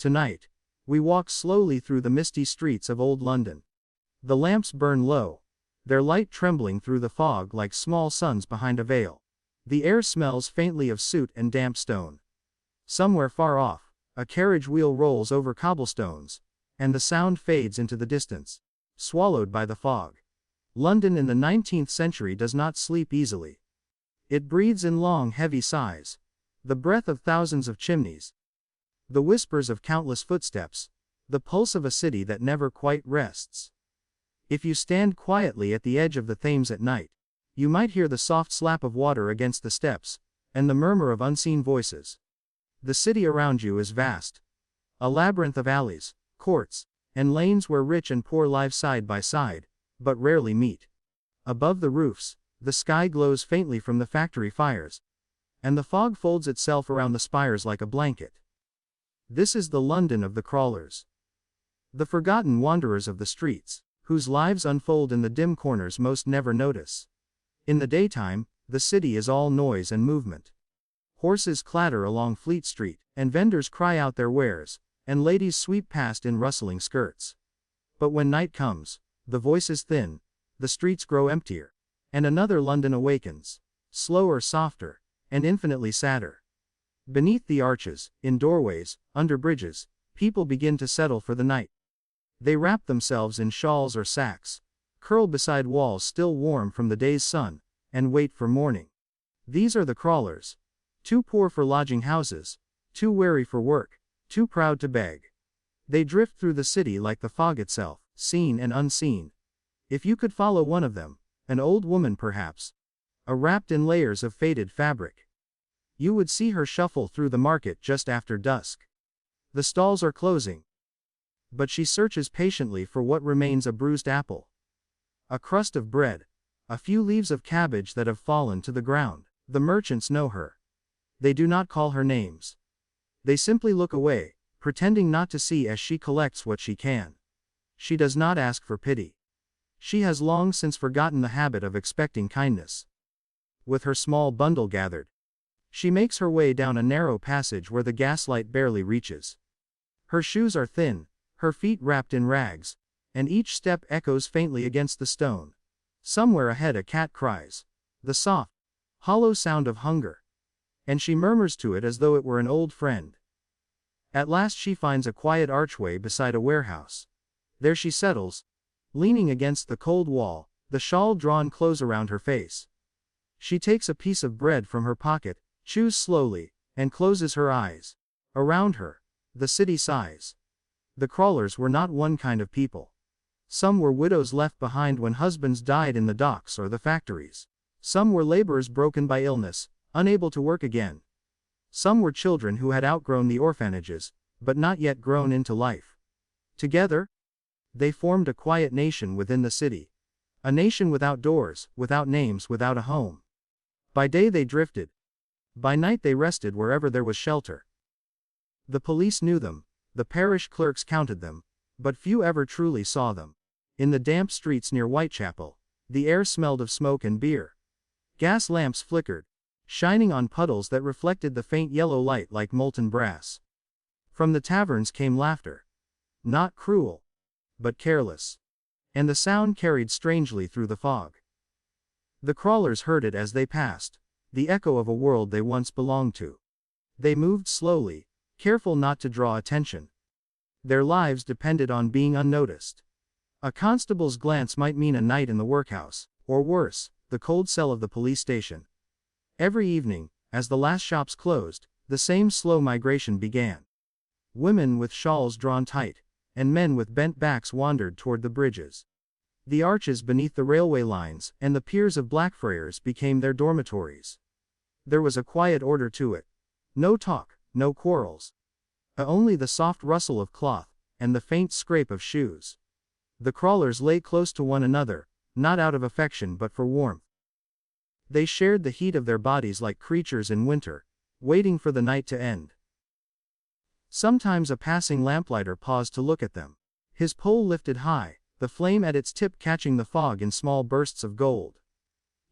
Tonight, we walk slowly through the misty streets of old London. The lamps burn low, their light trembling through the fog like small suns behind a veil. The air smells faintly of soot and damp stone. Somewhere far off, a carriage wheel rolls over cobblestones, and the sound fades into the distance, swallowed by the fog. London in the 19th century does not sleep easily. It breathes in long, heavy sighs, the breath of thousands of chimneys, the whispers of countless footsteps, the pulse of a city that never quite rests. If you stand quietly at the edge of the Thames at night, you might hear the soft slap of water against the steps, and the murmur of unseen voices. The city around you is vast, a labyrinth of alleys, courts, and lanes where rich and poor live side by side, but rarely meet. Above the roofs, the sky glows faintly from the factory fires, and the fog folds itself around the spires like a blanket. This is the London of the crawlers. The forgotten wanderers of the streets, whose lives unfold in the dim corners most never notice. In the daytime, the city is all noise and movement. Horses clatter along Fleet Street, and vendors cry out their wares, and ladies sweep past in rustling skirts. But when night comes, the voices thin, the streets grow emptier, and another London awakens, slower, softer, and infinitely sadder. Beneath the arches, in doorways, under bridges, people begin to settle for the night. They wrap themselves in shawls or sacks, curl beside walls still warm from the day's sun, and wait for morning. These are the crawlers, too poor for lodging houses, too weary for work, too proud to beg. They drift through the city like the fog itself, seen and unseen. If you could follow one of them, an old woman perhaps, wrapped in layers of faded fabric, you would see her shuffle through the market just after dusk. The stalls are closing, but she searches patiently for what remains: a bruised apple, a crust of bread, a few leaves of cabbage that have fallen to the ground. The merchants know her. They do not call her names. They simply look away, pretending not to see as she collects what she can. She does not ask for pity. She has long since forgotten the habit of expecting kindness. With her small bundle gathered, she makes her way down a narrow passage where the gaslight barely reaches. Her shoes are thin, her feet wrapped in rags, and each step echoes faintly against the stone. Somewhere ahead a cat cries, the soft, hollow sound of hunger, and she murmurs to it as though it were an old friend. At last she finds a quiet archway beside a warehouse. There she settles, leaning against the cold wall, the shawl drawn close around her face. She takes a piece of bread from her pocket, chews slowly, and closes her eyes. Around her, the city sighs. The crawlers were not one kind of people. Some were widows left behind when husbands died in the docks or the factories. Some were laborers broken by illness, unable to work again. Some were children who had outgrown the orphanages, but not yet grown into life. Together, they formed a quiet nation within the city. A nation without doors, without names, without a home. By day they drifted. By night they rested wherever there was shelter. The police knew them, the parish clerks counted them, but few ever truly saw them. In the damp streets near Whitechapel, the air smelled of smoke and beer. Gas lamps flickered, shining on puddles that reflected the faint yellow light like molten brass. From the taverns came laughter. Not cruel, but careless. And the sound carried strangely through the fog. The crawlers heard it as they passed, the echo of a world they once belonged to. They moved slowly, careful not to draw attention. Their lives depended on being unnoticed. A constable's glance might mean a night in the workhouse, or worse, the cold cell of the police station. Every evening, as the last shops closed, the same slow migration began. Women with shawls drawn tight, and men with bent backs wandered toward the bridges. The arches beneath the railway lines and the piers of Blackfriars became their dormitories. There was a quiet order to it. No talk, no quarrels. Only the soft rustle of cloth, and the faint scrape of shoes. The crawlers lay close to one another, not out of affection but for warmth. They shared the heat of their bodies like creatures in winter, waiting for the night to end. Sometimes a passing lamplighter paused to look at them. His pole lifted high, the flame at its tip catching the fog in small bursts of gold.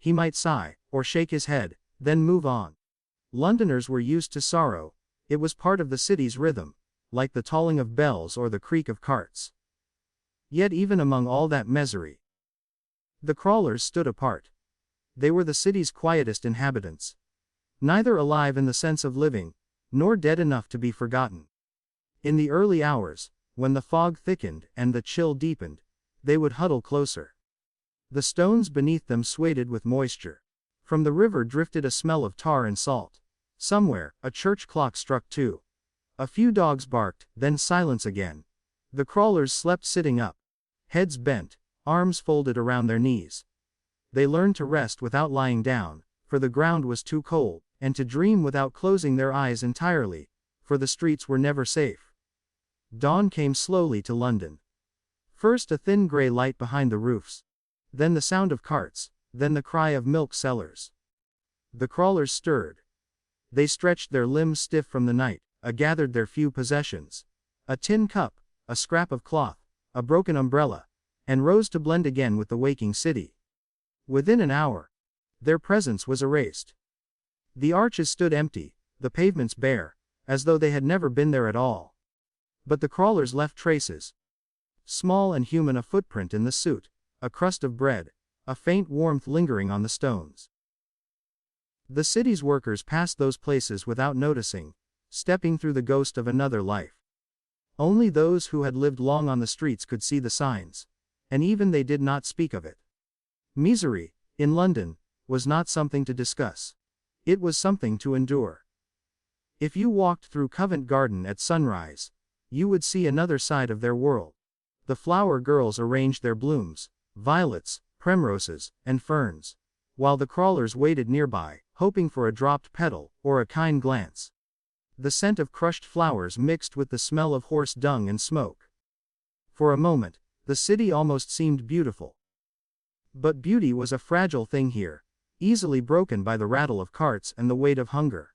He might sigh, or shake his head, then move on. Londoners were used to sorrow. It was part of the city's rhythm, like the tolling of bells or the creak of carts. Yet even among all that misery, the crawlers stood apart. They were the city's quietest inhabitants. Neither alive in the sense of living, nor dead enough to be forgotten. In the early hours, when the fog thickened and the chill deepened, they would huddle closer. The stones beneath them swayed with moisture. From the river drifted a smell of tar and salt. Somewhere, a church clock struck 2. A few dogs barked, then silence again. The crawlers slept sitting up, heads bent, arms folded around their knees. They learned to rest without lying down, for the ground was too cold, and to dream without closing their eyes entirely, for the streets were never safe. Dawn came slowly to London. First a thin gray light behind the roofs. Then the sound of carts, then the cry of milk sellers. The crawlers stirred. They stretched their limbs stiff from the night, gathered their few possessions. A tin cup, a scrap of cloth, a broken umbrella, and rose to blend again with the waking city. Within an hour, their presence was erased. The arches stood empty, the pavements bare, as though they had never been there at all. But the crawlers left traces. Small and human, a footprint in the soot, a crust of bread, a faint warmth lingering on the stones. The city's workers passed those places without noticing, stepping through the ghost of another life. Only those who had lived long on the streets could see the signs, and even they did not speak of it. Misery, in London, was not something to discuss. It was something to endure. If you walked through Covent Garden at sunrise, you would see another side of their world. The flower girls arranged their blooms, violets, primroses, and ferns, while the crawlers waited nearby, hoping for a dropped petal or a kind glance. The scent of crushed flowers mixed with the smell of horse dung and smoke. For a moment, the city almost seemed beautiful. But beauty was a fragile thing here, easily broken by the rattle of carts and the weight of hunger.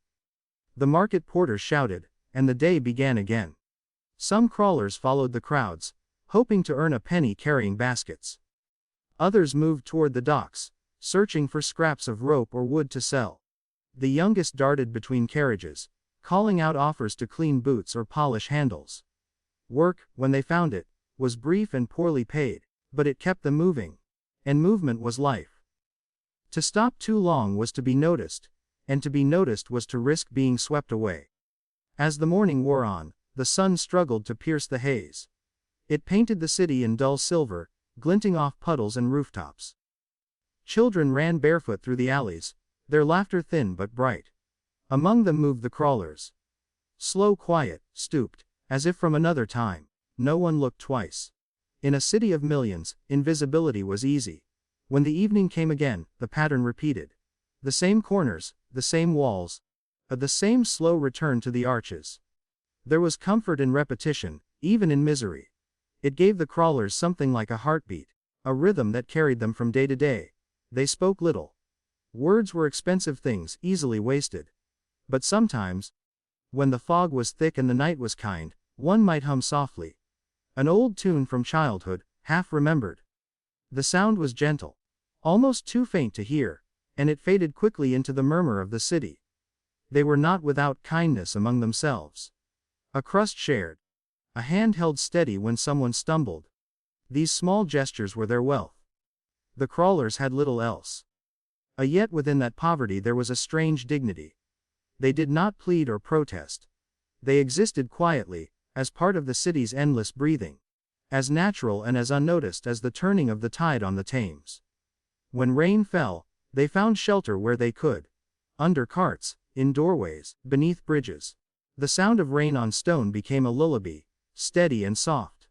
The market porters shouted, and the day began again. Some crawlers followed the crowds, hoping to earn a penny carrying baskets. Others moved toward the docks, searching for scraps of rope or wood to sell. The youngest darted between carriages, calling out offers to clean boots or polish handles. Work, when they found it, was brief and poorly paid, but it kept them moving. And movement was life. To stop too long was to be noticed, and to be noticed was to risk being swept away. As the morning wore on, the sun struggled to pierce the haze. It painted the city in dull silver, glinting off puddles and rooftops. Children ran barefoot through the alleys, their laughter thin but bright. Among them moved the crawlers. Slow, quiet, stooped, as if from another time. No one looked twice. In a city of millions, invisibility was easy. When the evening came again, the pattern repeated. The same corners, the same walls, the same slow return to the arches. There was comfort in repetition, even in misery. It gave the crawlers something like a heartbeat, a rhythm that carried them from day to day. They spoke little. Words were expensive things, easily wasted. But sometimes, when the fog was thick and the night was kind, one might hum softly. An old tune from childhood, half remembered. The sound was gentle, almost too faint to hear, and it faded quickly into the murmur of the city. They were not without kindness among themselves. A crust shared. A hand held steady when someone stumbled. These small gestures were their wealth. The crawlers had little else. Yet within that poverty there was a strange dignity. They did not plead or protest. They existed quietly, as part of the city's endless breathing. As natural and as unnoticed as the turning of the tide on the Thames. When rain fell, they found shelter where they could. Under carts, in doorways, beneath bridges. The sound of rain on stone became a lullaby, steady and soft.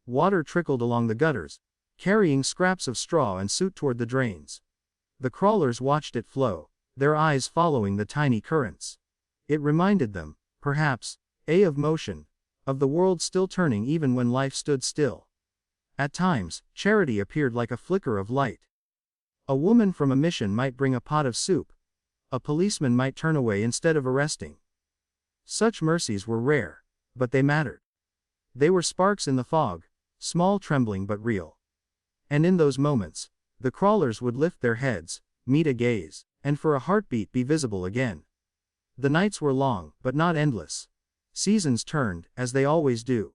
Water trickled along the gutters, carrying scraps of straw and soot toward the drains. The crawlers watched it flow, their eyes following the tiny currents. It reminded them, perhaps, of motion, of the world still turning even when life stood still. At times, charity appeared like a flicker of light. A woman from a mission might bring a pot of soup. A policeman might turn away instead of arresting. Such mercies were rare, but they mattered. They were sparks in the fog, small, trembling but real. And in those moments, the crawlers would lift their heads, meet a gaze, and for a heartbeat be visible again. The nights were long, but not endless. Seasons turned, as they always do.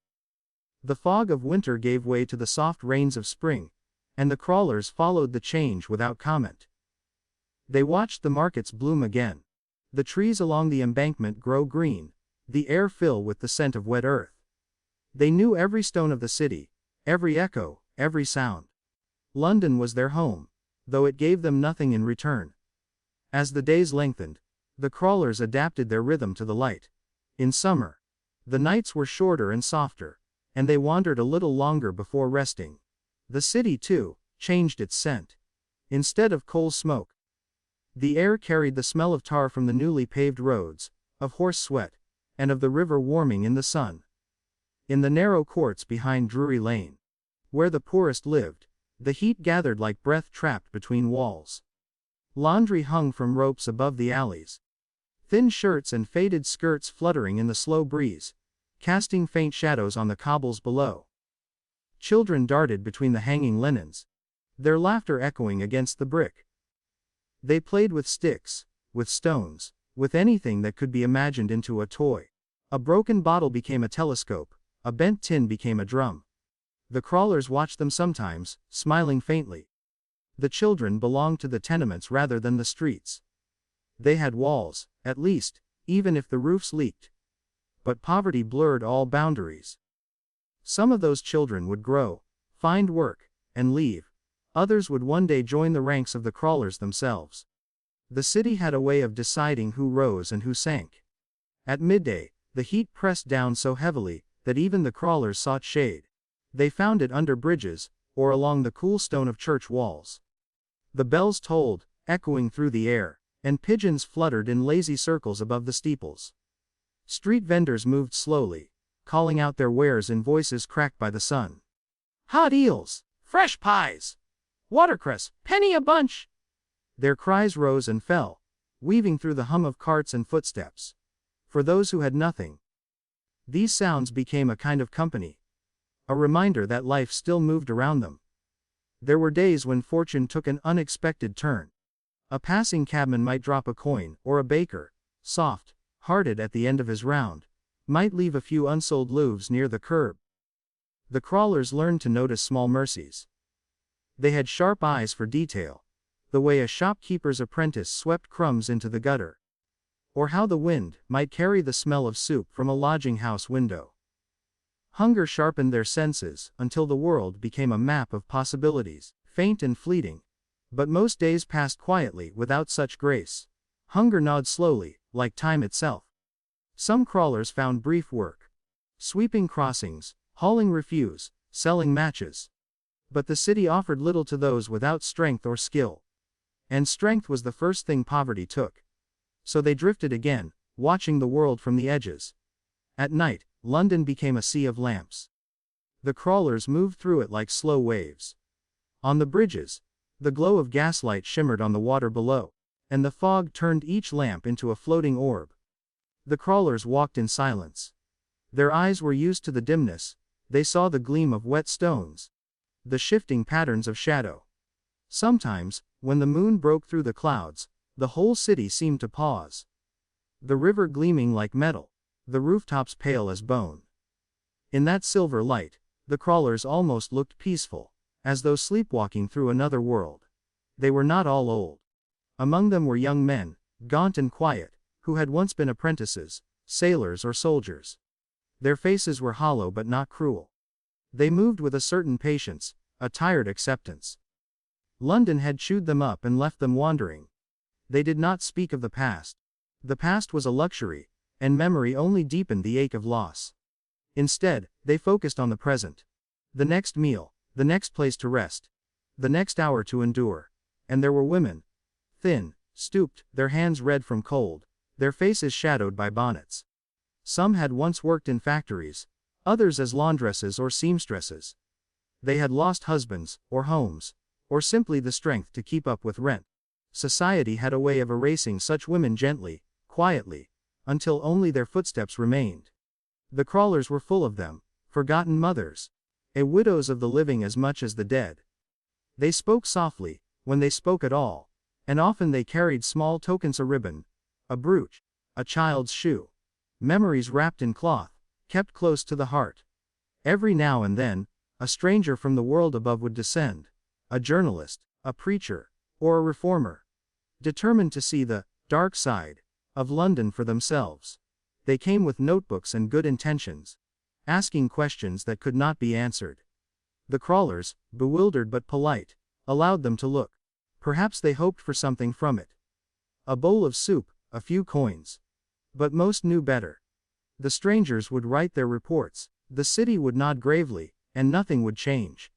The fog of winter gave way to the soft rains of spring, and the crawlers followed the change without comment. They watched the markets bloom again. The trees along the embankment grow green, the air fill with the scent of wet earth. They knew every stone of the city, every echo, every sound. London was their home, though it gave them nothing in return. As the days lengthened, the crawlers adapted their rhythm to the light. In summer, the nights were shorter and softer, and they wandered a little longer before resting. The city, too, changed its scent. Instead of coal smoke, the air carried the smell of tar from the newly paved roads, of horse sweat, and of the river warming in the sun. In the narrow courts behind Drury Lane, where the poorest lived, the heat gathered like breath trapped between walls. Laundry hung from ropes above the alleys. Thin shirts and faded skirts fluttering in the slow breeze, casting faint shadows on the cobbles below. Children darted between the hanging linens, their laughter echoing against the brick. They played with sticks, with stones, with anything that could be imagined into a toy. A broken bottle became a telescope, a bent tin became a drum. The crawlers watched them sometimes, smiling faintly. The children belonged to the tenements rather than the streets. They had walls, at least, even if the roofs leaked. But poverty blurred all boundaries. Some of those children would grow, find work, and leave. Others would one day join the ranks of the crawlers themselves. The city had a way of deciding who rose and who sank. At midday, the heat pressed down so heavily that even the crawlers sought shade. They found it under bridges, or along the cool stone of church walls. The bells tolled, echoing through the air, and pigeons fluttered in lazy circles above the steeples. Street vendors moved slowly, calling out their wares in voices cracked by the sun. "Hot eels! Fresh pies! Watercress, penny a bunch!" Their cries rose and fell, weaving through the hum of carts and footsteps. For those who had nothing, these sounds became a kind of company, a reminder that life still moved around them. There were days when fortune took an unexpected turn. A passing cabman might drop a coin, or a baker, soft-hearted at the end of his round, might leave a few unsold loaves near the curb. The crawlers learned to notice small mercies. They had sharp eyes for detail, the way a shopkeeper's apprentice swept crumbs into the gutter, or how the wind might carry the smell of soup from a lodging-house window. Hunger sharpened their senses until the world became a map of possibilities, faint and fleeting. But most days passed quietly without such grace. Hunger gnawed slowly, like time itself. Some crawlers found brief work, sweeping crossings, hauling refuse, selling matches. But the city offered little to those without strength or skill. And strength was the first thing poverty took. So they drifted again, watching the world from the edges. At night, London became a sea of lamps. The crawlers moved through it like slow waves. On the bridges, the glow of gaslight shimmered on the water below, and the fog turned each lamp into a floating orb. The crawlers walked in silence. Their eyes were used to the dimness. They saw the gleam of wet stones, the shifting patterns of shadow. Sometimes, when the moon broke through the clouds, the whole city seemed to pause. The river gleaming like metal, the rooftops pale as bone. In that silver light, the crawlers almost looked peaceful, as though sleepwalking through another world. They were not all old. Among them were young men, gaunt and quiet, who had once been apprentices, sailors or soldiers. Their faces were hollow but not cruel. They moved with a certain patience, a tired acceptance. London had chewed them up and left them wandering. They did not speak of the past. The past was a luxury, and memory only deepened the ache of loss. Instead, they focused on the present. The next meal, the next place to rest, the next hour to endure. And there were women. Thin, stooped, their hands red from cold, their faces shadowed by bonnets. Some had once worked in factories, others as laundresses or seamstresses. They had lost husbands, or homes, or simply the strength to keep up with rent. Society had a way of erasing such women gently, quietly, until only their footsteps remained. The crawlers were full of them, forgotten mothers, widows of the living as much as the dead. They spoke softly, when they spoke at all, and often they carried small tokens: a ribbon, a brooch, a child's shoe. Memories wrapped in cloth, kept close to the heart. Every now and then, a stranger from the world above would descend. A journalist, a preacher, or a reformer. Determined to see the dark side of London for themselves. They came with notebooks and good intentions, asking questions that could not be answered. The crawlers, bewildered but polite, allowed them to look. Perhaps they hoped for something from it. A bowl of soup, a few coins. But most knew better. The strangers would write their reports, the city would nod gravely, and nothing would change.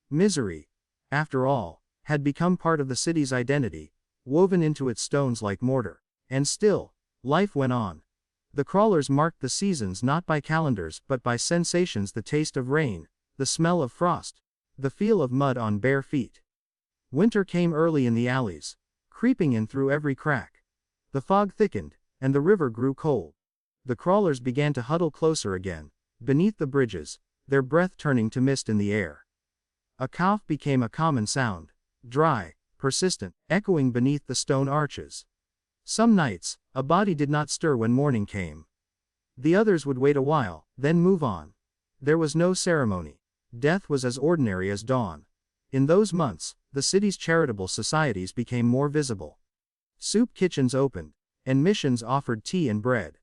Misery, after all, had become part of the city's identity, woven into its stones like mortar. And still, life went on. The crawlers marked the seasons not by calendars but by sensations: the taste of rain, the smell of frost, the feel of mud on bare feet. Winter came early in the alleys, creeping in through every crack. The fog thickened, and the river grew cold. The crawlers began to huddle closer again, beneath the bridges, their breath turning to mist in the air. A cough became a common sound, dry, persistent, echoing beneath the stone arches. Some nights, a body did not stir when morning came. The others would wait a while, then move on. There was no ceremony. Death was as ordinary as dawn. In those months, the city's charitable societies became more visible. Soup kitchens opened, and missions offered tea and bread.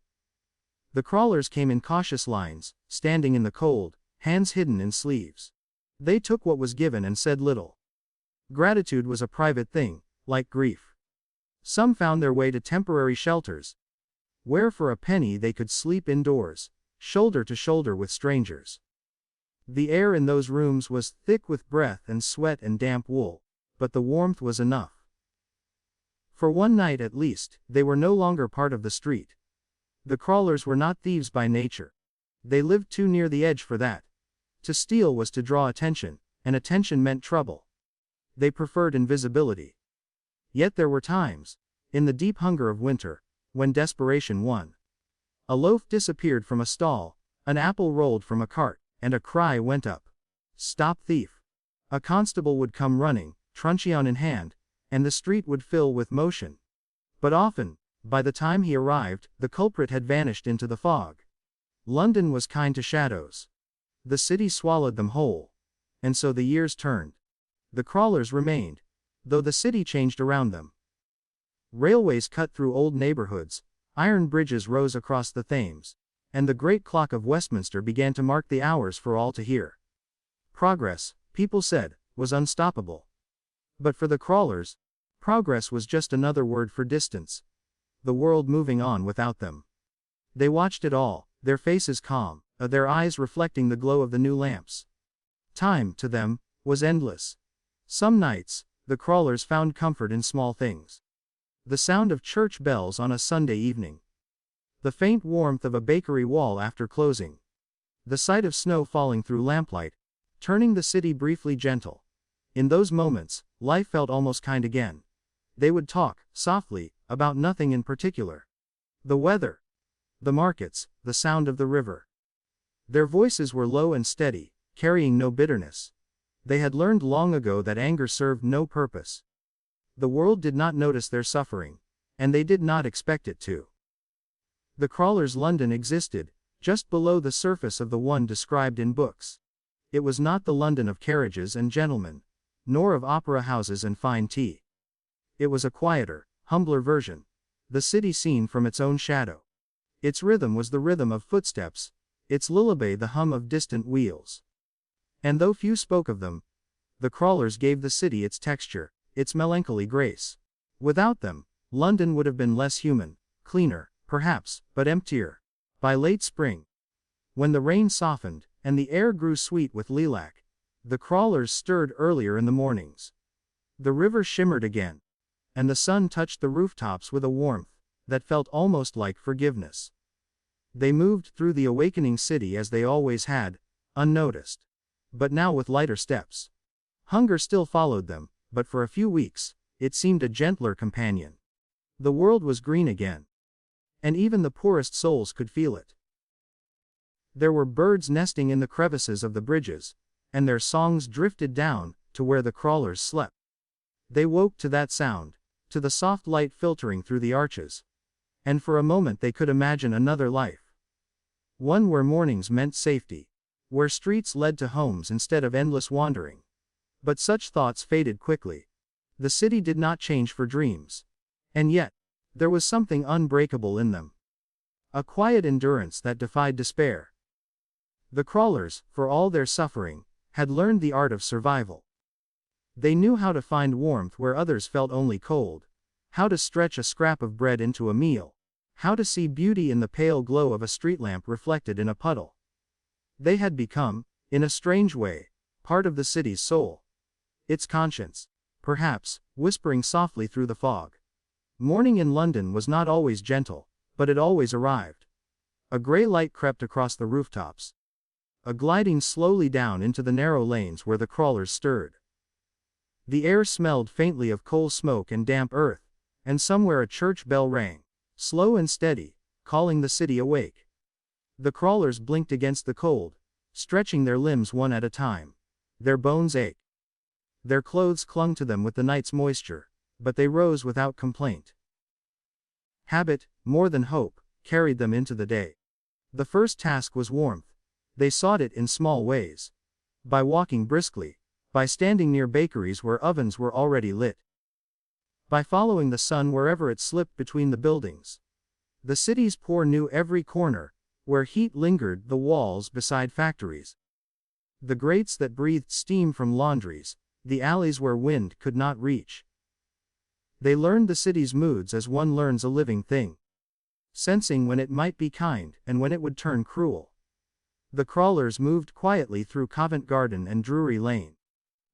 The crawlers came in cautious lines, standing in the cold, hands hidden in sleeves. They took what was given and said little. Gratitude was a private thing, like grief. Some found their way to temporary shelters, where for a penny they could sleep indoors, shoulder to shoulder with strangers. The air in those rooms was thick with breath and sweat and damp wool, but the warmth was enough. For one night at least, they were no longer part of the street. The crawlers were not thieves by nature. They lived too near the edge for that. To steal was to draw attention, and attention meant trouble. They preferred invisibility. Yet there were times, in the deep hunger of winter, when desperation won. A loaf disappeared from a stall, an apple rolled from a cart, and a cry went up. "Stop thief!" A constable would come running, truncheon in hand, and the street would fill with motion. But often, by the time he arrived, the culprit had vanished into the fog. London was kind to shadows. The city swallowed them whole. And so the years turned. The crawlers remained, though the city changed around them. Railways cut through old neighborhoods, iron bridges rose across the Thames, and the great clock of Westminster began to mark the hours for all to hear. Progress, people said, was unstoppable. But for the crawlers, progress was just another word for distance. The world moving on without them. They watched it all, their faces calm, their eyes reflecting the glow of the new lamps. Time, to them, was endless. Some nights, the crawlers found comfort in small things. The sound of church bells on a Sunday evening. The faint warmth of a bakery wall after closing. The sight of snow falling through lamplight, turning the city briefly gentle. In those moments, life felt almost kind again. They would talk, softly, about nothing in particular. The weather, the markets, the sound of the river. Their voices were low and steady, carrying no bitterness. They had learned long ago that anger served no purpose. The world did not notice their suffering, and they did not expect it to. The crawlers' London existed, just below the surface of the one described in books. It was not the London of carriages and gentlemen, nor of opera houses and fine tea. It was a quieter, humbler version, the city seen from its own shadow. Its rhythm was the rhythm of footsteps, its lullaby the hum of distant wheels. And though few spoke of them, the crawlers gave the city its texture, its melancholy grace. Without them, London would have been less human, cleaner, perhaps, but emptier. By late spring, when the rain softened, and the air grew sweet with lilac, the crawlers stirred earlier in the mornings. The river shimmered again, and the sun touched the rooftops with a warmth that felt almost like forgiveness. They moved through the awakening city as they always had, unnoticed. But now with lighter steps. Hunger still followed them, but for a few weeks, it seemed a gentler companion. The world was green again. And even the poorest souls could feel it. There were birds nesting in the crevices of the bridges, and their songs drifted down to where the crawlers slept. They woke to that sound, to the soft light filtering through the arches. and for a moment they could imagine another life. One where mornings meant safety. Where streets led to homes instead of endless wandering. But such thoughts faded quickly. The city did not change for dreams. And yet, there was something unbreakable in them. A quiet endurance that defied despair. The crawlers, for all their suffering, had learned the art of survival. They knew how to find warmth where others felt only cold, how to stretch a scrap of bread into a meal, how to see beauty in the pale glow of a street lamp reflected in a puddle. They had become, in a strange way, part of the city's soul. Its conscience, perhaps, whispering softly through the fog. Morning in London was not always gentle, but it always arrived. A gray light crept across the rooftops. A gliding slowly down into the narrow lanes where the crawlers stirred. The air smelled faintly of coal smoke and damp earth, and somewhere a church bell rang, slow and steady, calling the city awake. The crawlers blinked against the cold, stretching their limbs one at a time. Their bones ached. Their clothes clung to them with the night's moisture, but they rose without complaint. Habit, more than hope, carried them into the day. The first task was warmth. They sought it in small ways. By walking briskly, by standing near bakeries where ovens were already lit, by following the sun wherever it slipped between the buildings. The city's poor knew every corner, where heat lingered, the walls beside factories, the grates that breathed steam from laundries, the alleys where wind could not reach. They learned the city's moods as one learns a living thing, sensing when it might be kind and when it would turn cruel. The crawlers moved quietly through Covent Garden and Drury Lane,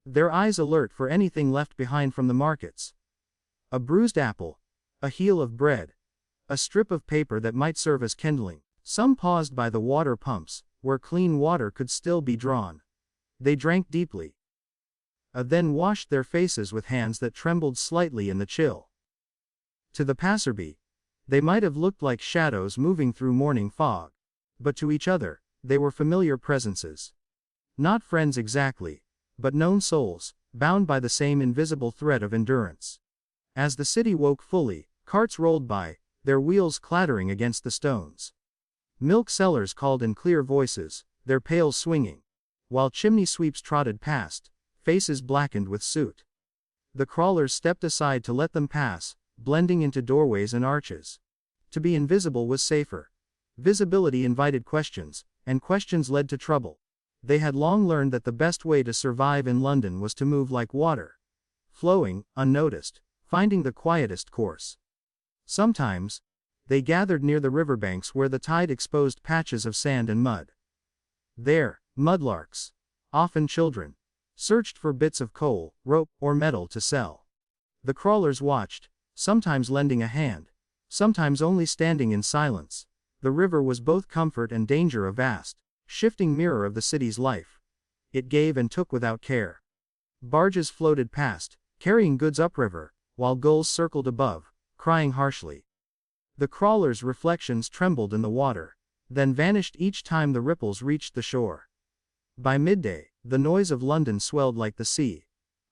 their eyes alert for anything left behind from the markets. A bruised apple, a heel of bread, a strip of paper that might serve as kindling. Some paused by the water pumps, where clean water could still be drawn. They drank deeply, then washed their faces with hands that trembled slightly in the chill. To the passerby, they might have looked like shadows moving through morning fog, but to each other, they were familiar presences. Not friends exactly, but known souls, bound by the same invisible thread of endurance. As the city woke fully, carts rolled by, their wheels clattering against the stones. Milk sellers called in clear voices, their pails swinging, while chimney sweeps trotted past, faces blackened with soot. The crawlers stepped aside to let them pass, blending into doorways and arches. To be invisible was safer. Visibility invited questions, and questions led to trouble. They had long learned that the best way to survive in London was to move like water, flowing, unnoticed, finding the quietest course. Sometimes, they gathered near the riverbanks where the tide exposed patches of sand and mud. There, mudlarks, often children, searched for bits of coal, rope, or metal to sell. The crawlers watched, sometimes lending a hand, sometimes only standing in silence. The river was both comfort and danger, a vast, shifting mirror of the city's life. It gave and took without care. Barges floated past, carrying goods upriver, while gulls circled above, crying harshly. The crawlers' reflections trembled in the water, then vanished each time the ripples reached the shore. By midday, the noise of London swelled like the sea.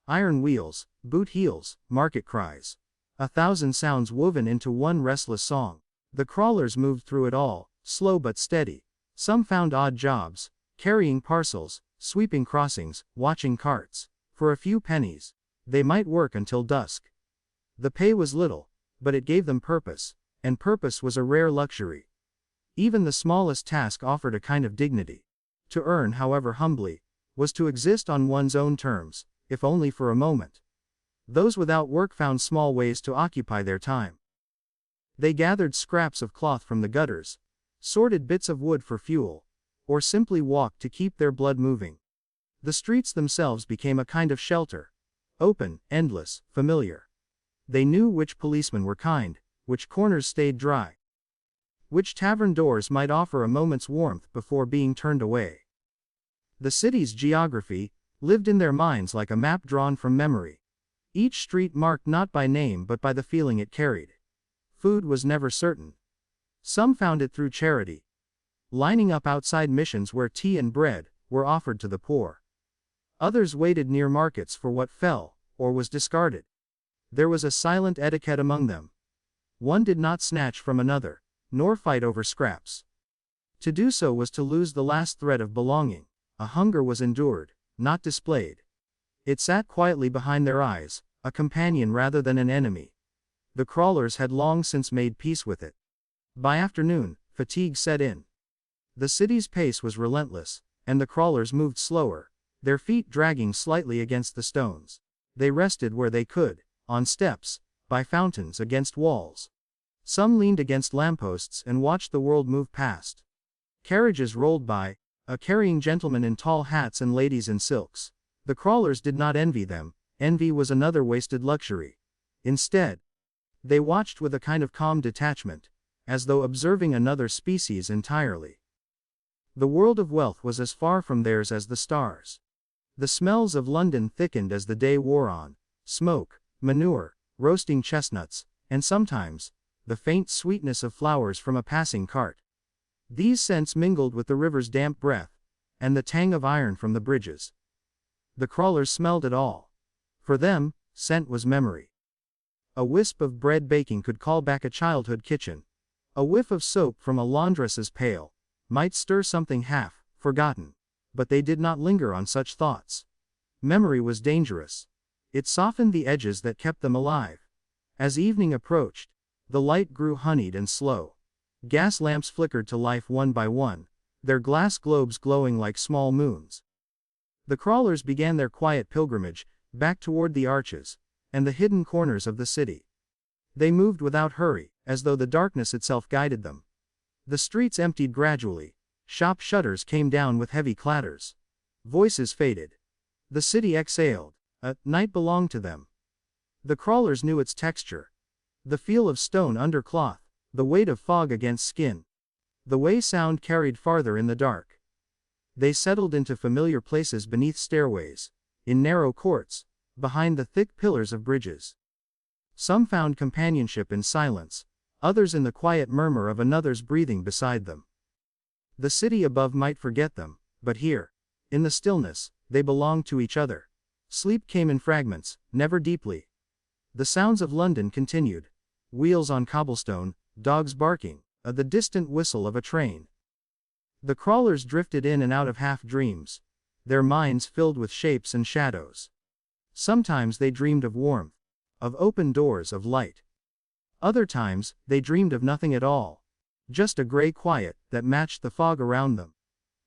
Iron wheels, boot heels, market cries. 1,000 sounds woven into one restless song. The crawlers moved through it all, slow but steady. Some found odd jobs, carrying parcels, sweeping crossings, watching carts. For a few pennies, they might work until dusk. The pay was little, but it gave them purpose, and purpose was a rare luxury. Even the smallest task offered a kind of dignity. To earn, however humbly, was to exist on one's own terms, if only for a moment. Those without work found small ways to occupy their time. They gathered scraps of cloth from the gutters, sorted bits of wood for fuel, or simply walked to keep their blood moving. The streets themselves became a kind of shelter. Open, endless, familiar. They knew which policemen were kind, which corners stayed dry, which tavern doors might offer a moment's warmth before being turned away. The city's geography lived in their minds like a map drawn from memory. Each street marked not by name but by the feeling it carried. Food was never certain. Some found it through charity, lining up outside missions where tea and bread were offered to the poor. Others waited near markets for what fell, or was discarded. There was a silent etiquette among them. One did not snatch from another, nor fight over scraps. To do so was to lose the last thread of belonging. A hunger was endured, not displayed. It sat quietly behind their eyes, a companion rather than an enemy. The crawlers had long since made peace with it. By afternoon, fatigue set in. The city's pace was relentless, and the crawlers moved slower, their feet dragging slightly against the stones. They rested where they could, on steps, by fountains, against walls. Some leaned against lampposts and watched the world move past. Carriages rolled by, carrying gentlemen in tall hats and ladies in silks. The crawlers did not envy them. Envy was another wasted luxury. Instead, they watched with a kind of calm detachment, as though observing another species entirely. The world of wealth was as far from theirs as the stars. The smells of London thickened as the day wore on: smoke, manure, roasting chestnuts, and sometimes, the faint sweetness of flowers from a passing cart. These scents mingled with the river's damp breath, and the tang of iron from the bridges. The crawlers smelled it all. For them, scent was memory. A wisp of bread baking could call back a childhood kitchen. A whiff of soap from a laundress's pail might stir something half forgotten, but they did not linger on such thoughts. Memory was dangerous. It softened the edges that kept them alive. As evening approached, the light grew honeyed and slow. Gas lamps flickered to life one by one, their glass globes glowing like small moons. The crawlers began their quiet pilgrimage, back toward the arches, and the hidden corners of the city. They moved without hurry, as though the darkness itself guided them. The streets emptied gradually, shop shutters came down with heavy clatters. Voices faded. The city exhaled. Night belonged to them. The crawlers knew its texture. The feel of stone under cloth, the weight of fog against skin. The way sound carried farther in the dark. They settled into familiar places beneath stairways, in narrow courts, behind the thick pillars of bridges. Some found companionship in silence, others in the quiet murmur of another's breathing beside them. The city above might forget them, but here, in the stillness, they belonged to each other. Sleep came in fragments, never deeply. The sounds of London continued. Wheels on cobblestone, dogs barking, the distant whistle of a train. The crawlers drifted in and out of half-dreams, their minds filled with shapes and shadows. Sometimes they dreamed of warmth, of open doors, of light. Other times, they dreamed of nothing at all, just a gray quiet that matched the fog around them.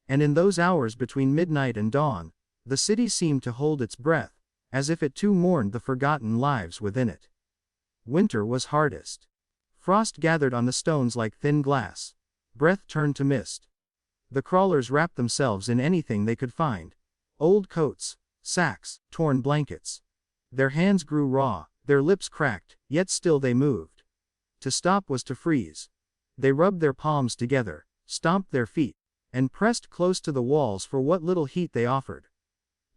And in those hours between midnight and dawn, the city seemed to hold its breath, as if it too mourned the forgotten lives within it. Winter was hardest. Frost gathered on the stones like thin glass. Breath turned to mist. The crawlers wrapped themselves in anything they could find: old coats, sacks, torn blankets. Their hands grew raw, their lips cracked, yet still they moved. To stop was to freeze. They rubbed their palms together, stomped their feet, and pressed close to the walls for what little heat they offered.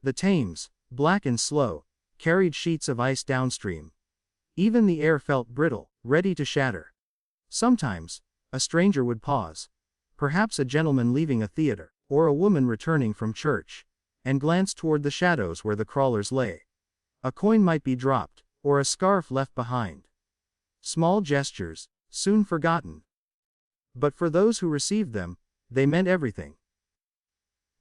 The Thames, black and slow, carried sheets of ice downstream. Even the air felt brittle, ready to shatter. Sometimes, a stranger would pause, perhaps a gentleman leaving a theater, or a woman returning from church, and glance toward the shadows where the crawlers lay. A coin might be dropped, or a scarf left behind. Small gestures, soon forgotten. But for those who received them, they meant everything.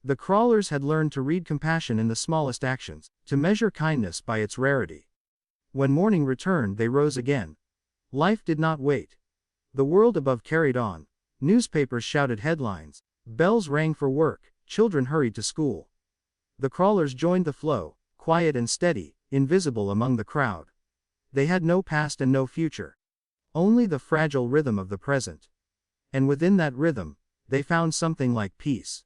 The crawlers had learned to read compassion in the smallest actions, to measure kindness by its rarity. When morning returned, they rose again. Life did not wait. The world above carried on. Newspapers shouted headlines. Bells rang for work. Children hurried to school. The crawlers joined the flow, quiet and steady, invisible among the crowd. They had no past and no future. Only the fragile rhythm of the present. And within that rhythm, they found something like peace.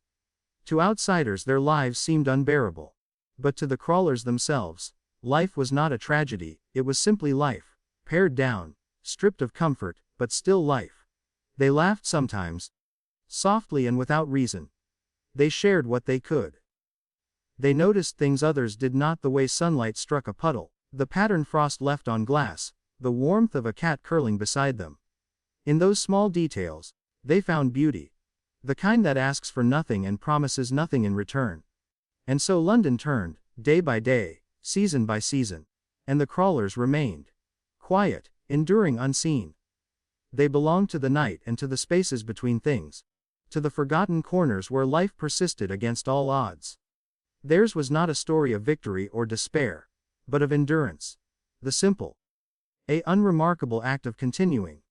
To outsiders their lives seemed unbearable. But to the crawlers themselves, life was not a tragedy, it was simply life, pared down, stripped of comfort, but still life. They laughed sometimes, softly and without reason. They shared what they could. They noticed things others did not: the way sunlight struck a puddle, the pattern frost left on glass, the warmth of a cat curling beside them. In those small details, they found beauty. The kind that asks for nothing and promises nothing in return. And so London turned, day by day, season by season. And the crawlers remained. Quiet, enduring, unseen. They belonged to the night and to the spaces between things. To the forgotten corners where life persisted against all odds. Theirs was not a story of victory or despair, but of endurance. The simple, unremarkable act of continuing.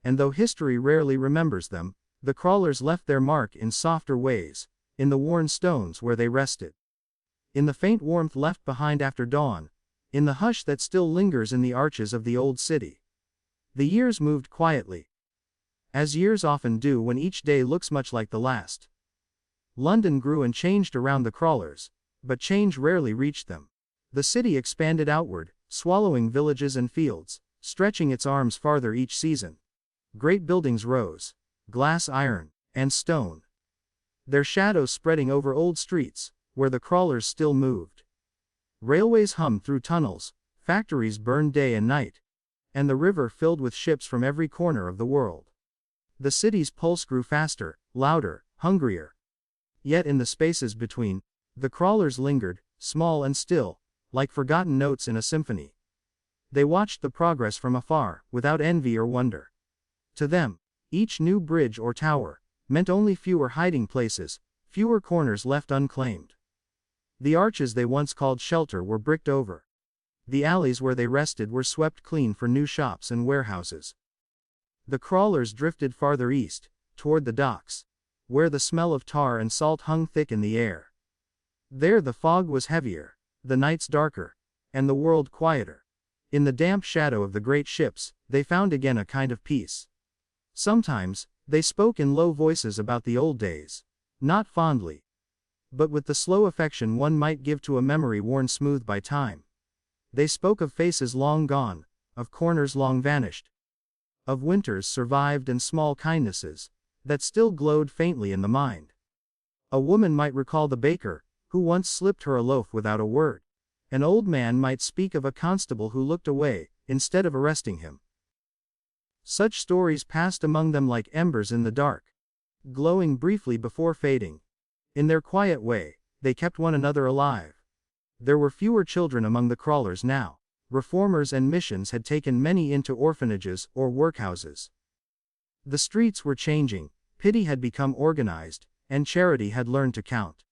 And though history rarely remembers them, the crawlers left their mark in softer ways, in the worn stones where they rested. In the faint warmth left behind after dawn, in the hush that still lingers in the arches of the old city. The years moved quietly, as years often do when each day looks much like the last. London grew and changed around the crawlers, but change rarely reached them. The city expanded outward, swallowing villages and fields, stretching its arms farther each season. Great buildings rose, glass, iron, and stone, their shadows spreading over old streets, where the crawlers still moved. Railways hummed through tunnels, factories burned day and night, and the river filled with ships from every corner of the world. The city's pulse grew faster, louder, hungrier. Yet in the spaces between, the crawlers lingered, small and still, like forgotten notes in a symphony. They watched the progress from afar, without envy or wonder. To them, each new bridge or tower meant only fewer hiding places, fewer corners left unclaimed. The arches they once called shelter were bricked over. The alleys where they rested were swept clean for new shops and warehouses. The crawlers drifted farther east, toward the docks, where the smell of tar and salt hung thick in the air. There the fog was heavier, the nights darker, and the world quieter. In the damp shadow of the great ships, they found again a kind of peace. Sometimes, they spoke in low voices about the old days, not fondly, but with the slow affection one might give to a memory worn smooth by time. They spoke of faces long gone, of corners long vanished, of winters survived and small kindnesses that still glowed faintly in the mind. A woman might recall the baker, who once slipped her a loaf without a word. An old man might speak of a constable who looked away, instead of arresting him. Such stories passed among them like embers in the dark, glowing briefly before fading. In their quiet way, they kept one another alive. There were fewer children among the crawlers now. Reformers and missions had taken many into orphanages or workhouses. The streets were changing, pity had become organized, and charity had learned to count.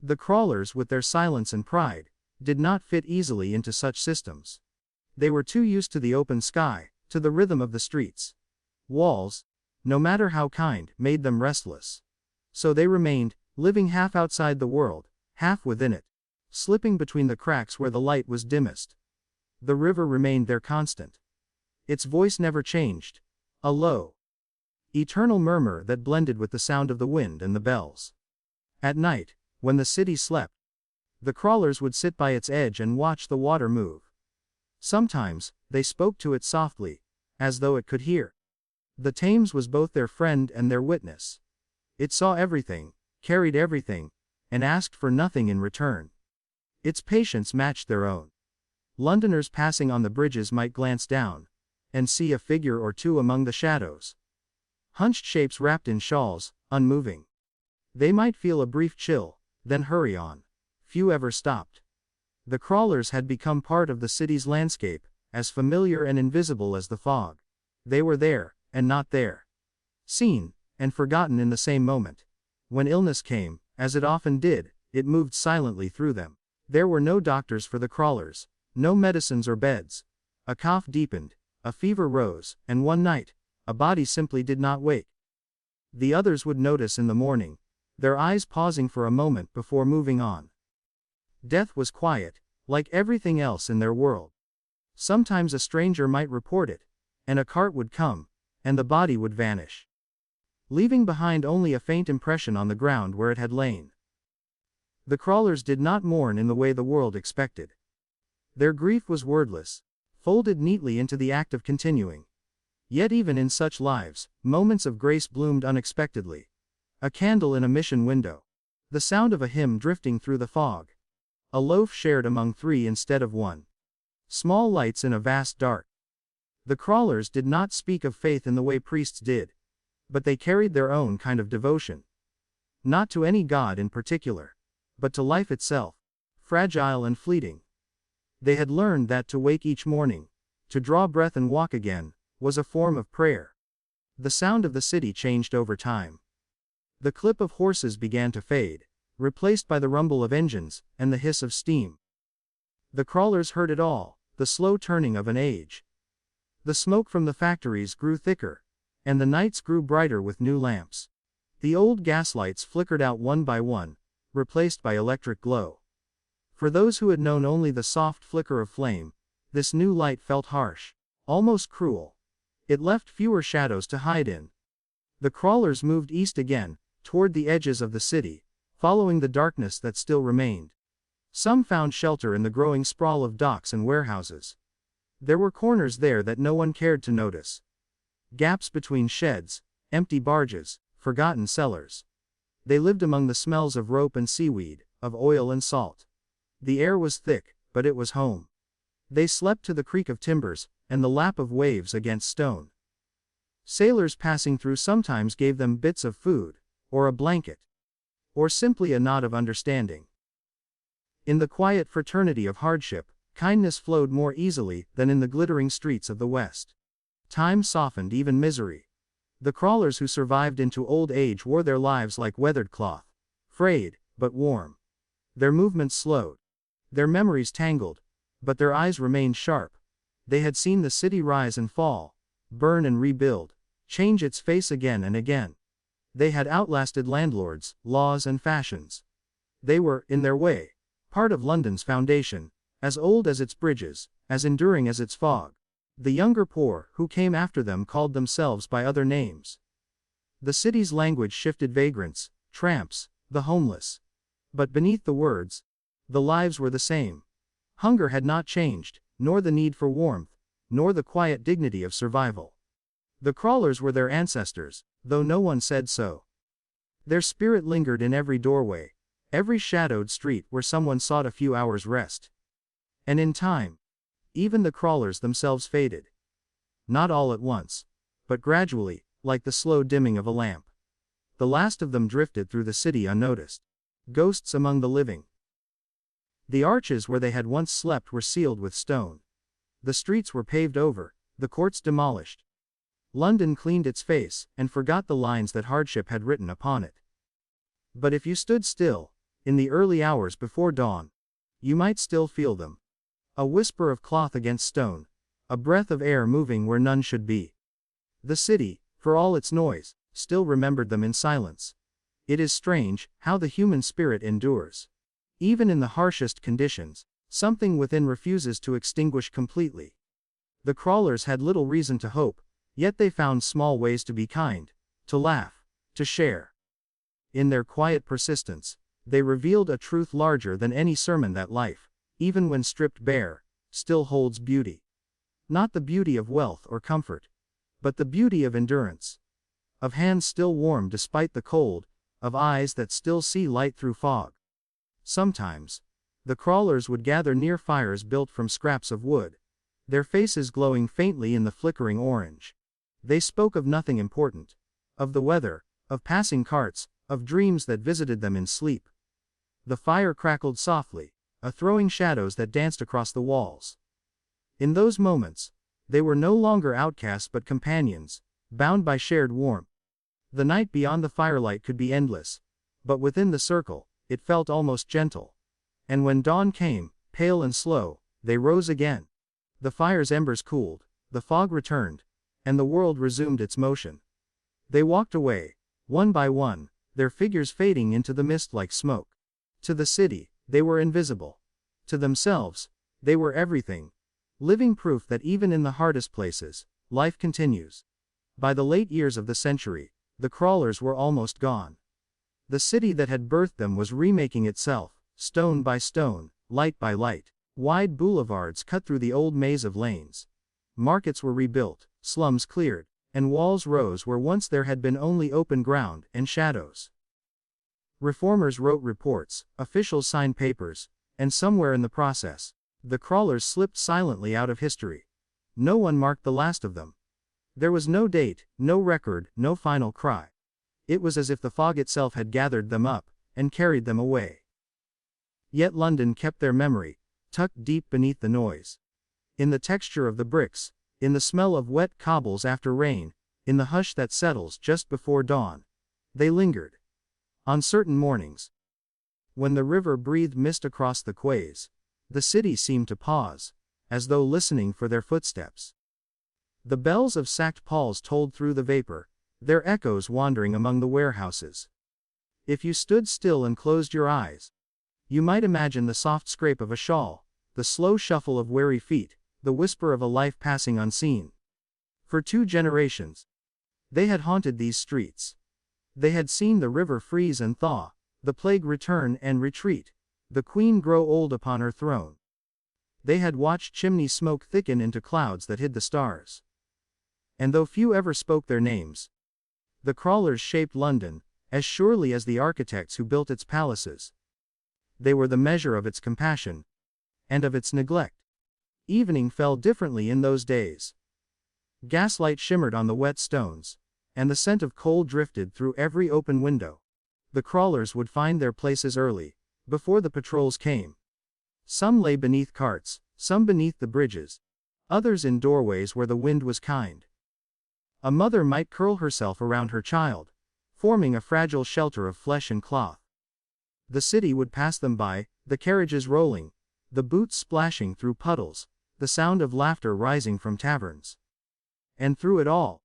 The crawlers, with their silence and pride, did not fit easily into such systems. They were too used to the open sky, to the rhythm of the streets. Walls, no matter how kind, made them restless. So they remained, living half outside the world, half within it, slipping between the cracks where the light was dimmest. The river remained their constant. Its voice never changed, a low, eternal murmur that blended with the sound of the wind and the bells. At night, when the city slept, the crawlers would sit by its edge and watch the water move. Sometimes, they spoke to it softly, as though it could hear. The Thames was both their friend and their witness. It saw everything, carried everything, and asked for nothing in return. Its patience matched their own. Londoners passing on the bridges might glance down, and see a figure or two among the shadows. Hunched shapes wrapped in shawls, unmoving. They might feel a brief chill, then hurry on. Few ever stopped. The crawlers had become part of the city's landscape, as familiar and invisible as the fog. They were there, and not there. Seen, and forgotten in the same moment. When illness came, as it often did, it moved silently through them. There were no doctors for the crawlers, no medicines or beds. A cough deepened, a fever rose, and one night, a body simply did not wake. The others would notice in the morning, their eyes pausing for a moment before moving on. Death was quiet, like everything else in their world. Sometimes a stranger might report it, and a cart would come, and the body would vanish, leaving behind only a faint impression on the ground where it had lain. The crawlers did not mourn in the way the world expected. Their grief was wordless, folded neatly into the act of continuing. Yet even in such lives, moments of grace bloomed unexpectedly. A candle in a mission window. The sound of a hymn drifting through the fog. A loaf shared among three instead of one. Small lights in a vast dark. The crawlers did not speak of faith in the way priests did, but they carried their own kind of devotion. Not to any god in particular, but to life itself, fragile and fleeting. They had learned that to wake each morning, to draw breath and walk again, was a form of prayer. The sound of the city changed over time. The clip of horses began to fade, replaced by the rumble of engines and the hiss of steam. The crawlers heard it all, the slow turning of an age. The smoke from the factories grew thicker, and the nights grew brighter with new lamps. The old gaslights flickered out one by one, replaced by electric glow. For those who had known only the soft flicker of flame, this new light felt harsh, almost cruel. It left fewer shadows to hide in. The crawlers moved east again, toward the edges of the city, following the darkness that still remained. Some found shelter in the growing sprawl of docks and warehouses. There were corners there that no one cared to notice. Gaps between sheds, empty barges, forgotten cellars. They lived among the smells of rope and seaweed, of oil and salt. The air was thick, but it was home. They slept to the creak of timbers, and the lap of waves against stone. Sailors passing through sometimes gave them bits of food, or a blanket, or simply a nod of understanding. In the quiet fraternity of hardship, kindness flowed more easily than in the glittering streets of the West. Time softened even misery. The crawlers who survived into old age wore their lives like weathered cloth, frayed, but warm. Their movements slowed. Their memories tangled, but their eyes remained sharp. They had seen the city rise and fall, burn and rebuild, change its face again and again. They had outlasted landlords, laws and fashions. They were, in their way, part of London's foundation, as old as its bridges, as enduring as its fog. The younger poor, who came after them, called themselves by other names. The city's language shifted: vagrants, tramps, the homeless. But beneath the words, the lives were the same. Hunger had not changed, nor the need for warmth, nor the quiet dignity of survival. The crawlers were their ancestors, though no one said so. Their spirit lingered in every doorway, every shadowed street where someone sought a few hours' rest. And in time, even the crawlers themselves faded. Not all at once, but gradually, like the slow dimming of a lamp. The last of them drifted through the city unnoticed. Ghosts among the living. The arches where they had once slept were sealed with stone. The streets were paved over, the courts demolished. London cleaned its face, and forgot the lines that hardship had written upon it. But if you stood still, in the early hours before dawn, you might still feel them. A whisper of cloth against stone, a breath of air moving where none should be. The city, for all its noise, still remembered them in silence. It is strange how the human spirit endures. Even in the harshest conditions, something within refuses to extinguish completely. The crawlers had little reason to hope, yet they found small ways to be kind, to laugh, to share. In their quiet persistence, they revealed a truth larger than any sermon: that life, even when stripped bare, still holds beauty. Not the beauty of wealth or comfort, but the beauty of endurance. Of hands still warm despite the cold, of eyes that still see light through fog. Sometimes, the crawlers would gather near fires built from scraps of wood, their faces glowing faintly in the flickering orange. They spoke of nothing important, of the weather, of passing carts, of dreams that visited them in sleep. The fire crackled softly, throwing shadows that danced across the walls. In those moments, they were no longer outcasts but companions, bound by shared warmth. The night beyond the firelight could be endless, but within the circle, it felt almost gentle. And when dawn came, pale and slow, they rose again. The fire's embers cooled, the fog returned, and the world resumed its motion. They walked away, one by one, their figures fading into the mist like smoke. To the city, they were invisible. To themselves, they were everything. Living proof that even in the hardest places, life continues. By the late years of the century, the crawlers were almost gone. The city that had birthed them was remaking itself, stone by stone, light by light. Wide boulevards cut through the old maze of lanes. Markets were rebuilt, slums cleared, and walls rose where once there had been only open ground and shadows. Reformers wrote reports, officials signed papers, and somewhere in the process, the crawlers slipped silently out of history. No one marked the last of them. There was no date, no record, no final cry. It was as if the fog itself had gathered them up, and carried them away. Yet London kept their memory, tucked deep beneath the noise. In the texture of the bricks, in the smell of wet cobbles after rain, In the hush that settles just before dawn, they lingered. On certain mornings, when the river breathed mist across the quays, the city seemed to pause, as though listening for their footsteps. The bells of St. Paul's tolled through the vapor, their echoes wandering among the warehouses. If you stood still and closed your eyes, you might imagine the soft scrape of a shawl, the slow shuffle of weary feet, the whisper of a life passing unseen. For 2 generations, they had haunted these streets. They had seen the river freeze and thaw, the plague return and retreat, the queen grow old upon her throne. They had watched chimney smoke thicken into clouds that hid the stars. And though few ever spoke their names, the crawlers shaped London, as surely as the architects who built its palaces. They were the measure of its compassion, and of its neglect. Evening fell differently in those days. Gaslight shimmered on the wet stones, and the scent of coal drifted through every open window. The crawlers would find their places early, before the patrols came. Some lay beneath carts, some beneath the bridges, others in doorways where the wind was kind. A mother might curl herself around her child, forming a fragile shelter of flesh and cloth. The city would pass them by, the carriages rolling, the boots splashing through puddles, the sound of laughter rising from taverns. And through it all,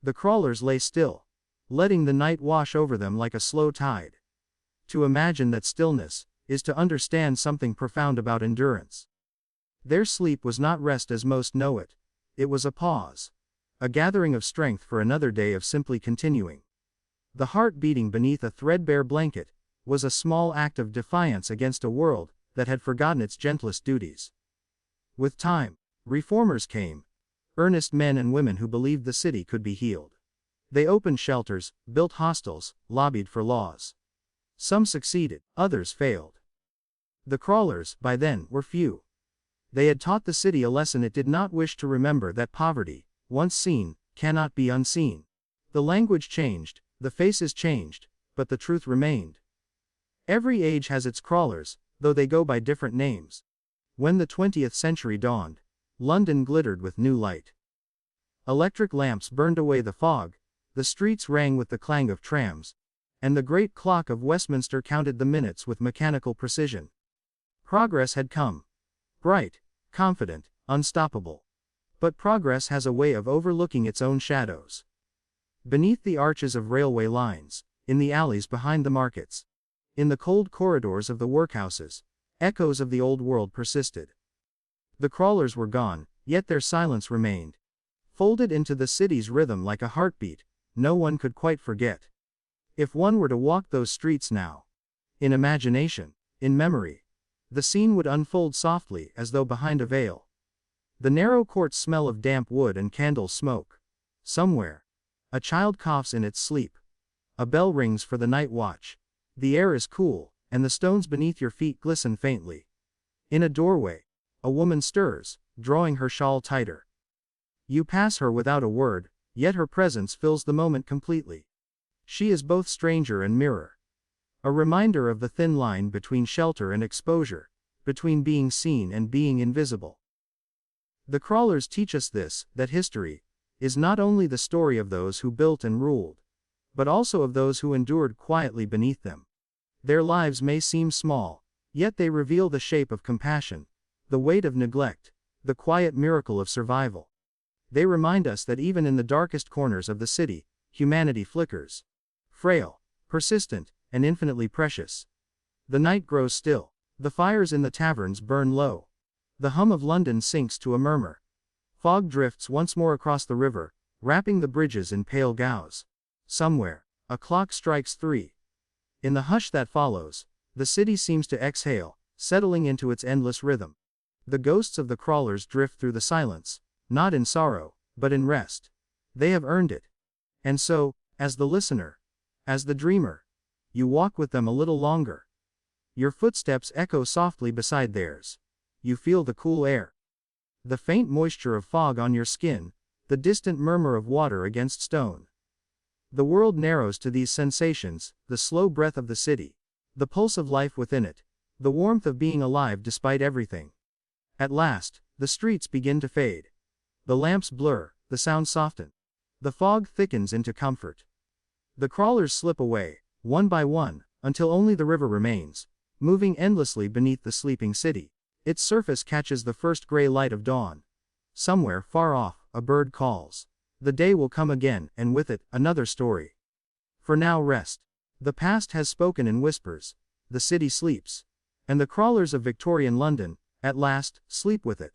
the crawlers lay still, letting the night wash over them like a slow tide. To imagine that stillness is to understand something profound about endurance. Their sleep was not rest as most know it. It was a pause, a gathering of strength for another day of simply continuing. The heart beating beneath a threadbare blanket was a small act of defiance against a world that had forgotten its gentlest duties. With time, reformers came, earnest men and women who believed the city could be healed. They opened shelters, built hostels, lobbied for laws. Some succeeded, others failed. The crawlers, by then, were few. They had taught the city a lesson it did not wish to remember: that poverty, once seen, cannot be unseen. The language changed, the faces changed, but the truth remained. Every age has its crawlers, though they go by different names. When the 20th century dawned, London glittered with new light. Electric lamps burned away the fog, the streets rang with the clang of trams, and the great clock of Westminster counted the minutes with mechanical precision. Progress had come. Bright, confident, unstoppable. But progress has a way of overlooking its own shadows. Beneath the arches of railway lines, in the alleys behind the markets, in the cold corridors of the workhouses, echoes of the old world persisted. The crawlers were gone, yet their silence remained. Folded into the city's rhythm like a heartbeat, no one could quite forget. If one were to walk those streets now, in imagination, in memory, the scene would unfold softly as though behind a veil. The narrow courts smell of damp wood and candle smoke. Somewhere, a child coughs in its sleep. A bell rings for the night watch. The air is cool, and the stones beneath your feet glisten faintly. In a doorway, a woman stirs, drawing her shawl tighter. You pass her without a word, yet her presence fills the moment completely. She is both stranger and mirror. A reminder of the thin line between shelter and exposure, between being seen and being invisible. The crawlers teach us this, that history is not only the story of those who built and ruled, but also of those who endured quietly beneath them. Their lives may seem small, yet they reveal the shape of compassion, the weight of neglect, the quiet miracle of survival. They remind us that even in the darkest corners of the city, humanity flickers. Frail, persistent, and infinitely precious. The night grows still. The fires in the taverns burn low. The hum of London sinks to a murmur. Fog drifts once more across the river, wrapping the bridges in pale gauze. Somewhere, a clock strikes 3. In the hush that follows, the city seems to exhale, settling into its endless rhythm. The ghosts of the crawlers drift through the silence, not in sorrow, but in rest. They have earned it. And so, as the listener, as the dreamer, you walk with them a little longer. Your footsteps echo softly beside theirs. You feel the cool air, the faint moisture of fog on your skin, the distant murmur of water against stone. The world narrows to these sensations, the slow breath of the city, the pulse of life within it, the warmth of being alive despite everything. At last, the streets begin to fade. The lamps blur, the sounds soften. The fog thickens into comfort. The crawlers slip away, one by one, until only the river remains, moving endlessly beneath the sleeping city. Its surface catches the first gray light of dawn. Somewhere far off, a bird calls. The day will come again, and with it, another story. For now, rest. The past has spoken in whispers. The city sleeps. And the crawlers of Victorian London, at last, sleep with it.